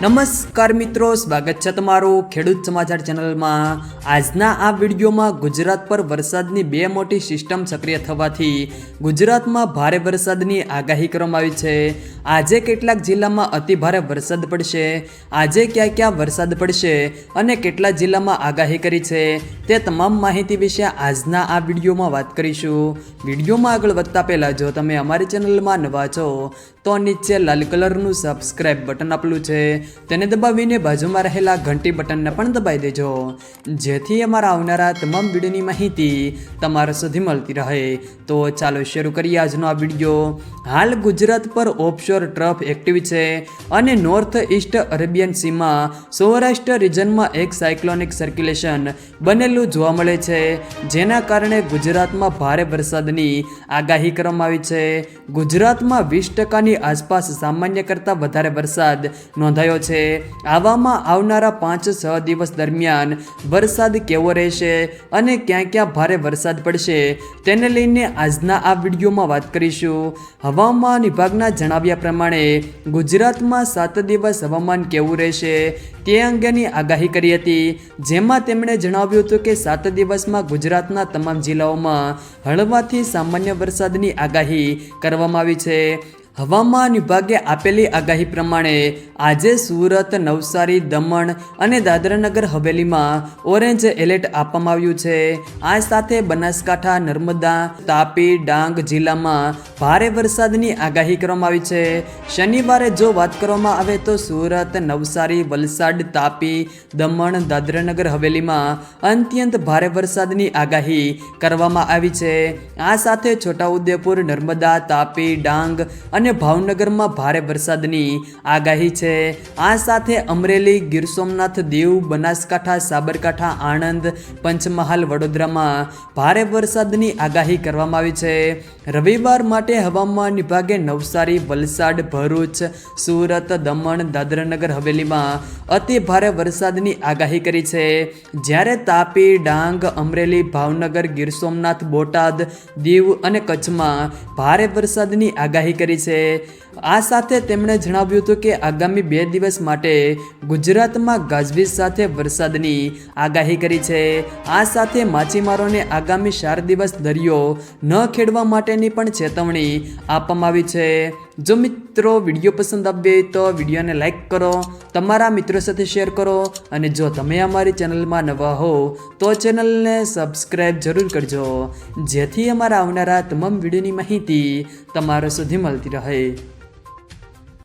નમસ્કાર મિત્રો, સ્વાગત છે તમારું ખેડૂત સમાચાર ચેનલમાં। આજના આ વિડીયોમાં ગુજરાત પર વરસાદની બે મોટી સિસ્ટમ સક્રિય થવાથી ગુજરાતમાં ભારે વરસાદની આગાહી કરવામાં આવી છે। આજે કેટલાક જિલ્લામાં અતિ ભારે વરસાદ પડશે, આજે ક્યાં ક્યાં વરસાદ પડશે અને કેટલા જિલ્લામાં આગાહી કરી છે તે તમામ માહિતી વિશે આજના આ વિડીયોમાં વાત કરીશું। વિડીયોમાં આગળ વધતા પહેલાં જો તમે અમારી ચેનલમાં નવા છો તો નીચે લાલ કલરનું સબસ્ક્રાઇબ બટન આપેલું છે તેને દબાવીને બાજુમાં રહેલા ઘંટી બટનને પણ દબાવી દેજો, જેથી અમારા આવનારા તમામ વિડીયોની માહિતી તમારા સુધી મળતી રહે। તો ચાલો શરૂ કરીએ આજનો આ વિડીયો। હાલ ગુજરાત પર ઓફશોર ટ્રફ એક્ટિવ છે અને નોર્થ ઈસ્ટ અરેબિયન સીમાં સૌરાષ્ટ્ર રિજનમાં એક સાયક્લોનિક સર્ક્યુલેશન બનેલું જોવા મળે છે, જેના કારણે ગુજરાતમાં ભારે વરસાદની આગાહી કરવામાં આવી છે। ગુજરાતમાં 20% આસપાસ સામાન્ય કરતાં વધારે વરસાદ નોંધાયો છે। આવામાં આવનારા 5-6 દિવસ દરમિયાન વરસાદ કેવો રહેશે અને ક્યાં ક્યાં ભારે વરસાદ પડશે તેને લઈને આજના આ વિડીયોમાં વાત કરીશું। હવામાન વિભાગના જણાવ્યા પ્રમાણે ગુજરાતમાં 7 દિવસ હવામાન કેવું રહેશે તે અંગેની આગાહી કરી હતી, જેમાં તેમણે જણાવ્યું હતું કે 7 દિવસમાં ગુજરાતના તમામ જિલ્લાઓમાં હળવાથી સામાન્ય વરસાદની આગાહી કરવામાં આવી છે। હવામાન વિભાગે આપેલી આગાહી પ્રમાણે આજે સુરત, નવસારી, દમણ અને દાદરાનગર હવેલીમાં ઓરેન્જ એલર્ટ આપવામાં આવ્યું છે। આ સાથે બનાસકાંઠા, નર્મદા, તાપી, ડાંગ જિલ્લામાં ભારે વરસાદની આગાહી કરવામાં આવી છે। શનિવારે જો વાત કરવામાં આવે તો સુરત, નવસારી, વલસાડ, તાપી, દમણ, દાદરાનગર હવેલીમાં અત્યંત ભારે વરસાદની આગાહી કરવામાં આવી છે। આ સાથે છોટાઉદેપુર, નર્મદા, તાપી, ડાંગ અને ભાવનગરમાં ભારે વરસાદની આગાહી છે। આ સાથે અમરેલી, ગીર સોમનાથ, દીવ, બનાસકાંઠા, સાબરકાંઠા, આણંદ, પંચમહાલ, વડોદરામાં ભારે વરસાદની આગાહી કરવામાં આવી છે। રવિવાર માટે હવામાન વિભાગે નવસારી, વલસાડ, ભરૂચ, સુરત, દમણ, દાદરાનગર હવેલીમાં અતિ ભારે વરસાદની આગાહી કરી છે, જ્યારે તાપી, ડાંગ, અમરેલી, ભાવનગર, ગીર સોમનાથ, બોટાદ, દીવ અને કચ્છમાં ભારે વરસાદની આગાહી કરી છે। આ સાથે તેમણે જણાવ્યું હતું કે આગામી 2 દિવસ માટે ગુજરાતમાં ગાજવીજ સાથે વરસાદની આગાહી કરી છે। આ સાથે માછીમારોને આગામી 4 દિવસ દરિયો ન ખેડવા માટેની પણ ચેતવણી આપવામાં આવી છે। જો મિત્રો વિડીયો પસંદ આવ્યો તો વિડીયોને લાઈક કરો, તમારા મિત્રો સાથે શેર કરો અને જો તમે અમારી ચેનલમાં નવા હો તો ચેનલને સબસ્ક્રાઈબ જરૂર કરજો, જેથી અમારા આવનારા તમામ વિડીયોની માહિતી તમારા સુધી મળતી રહે।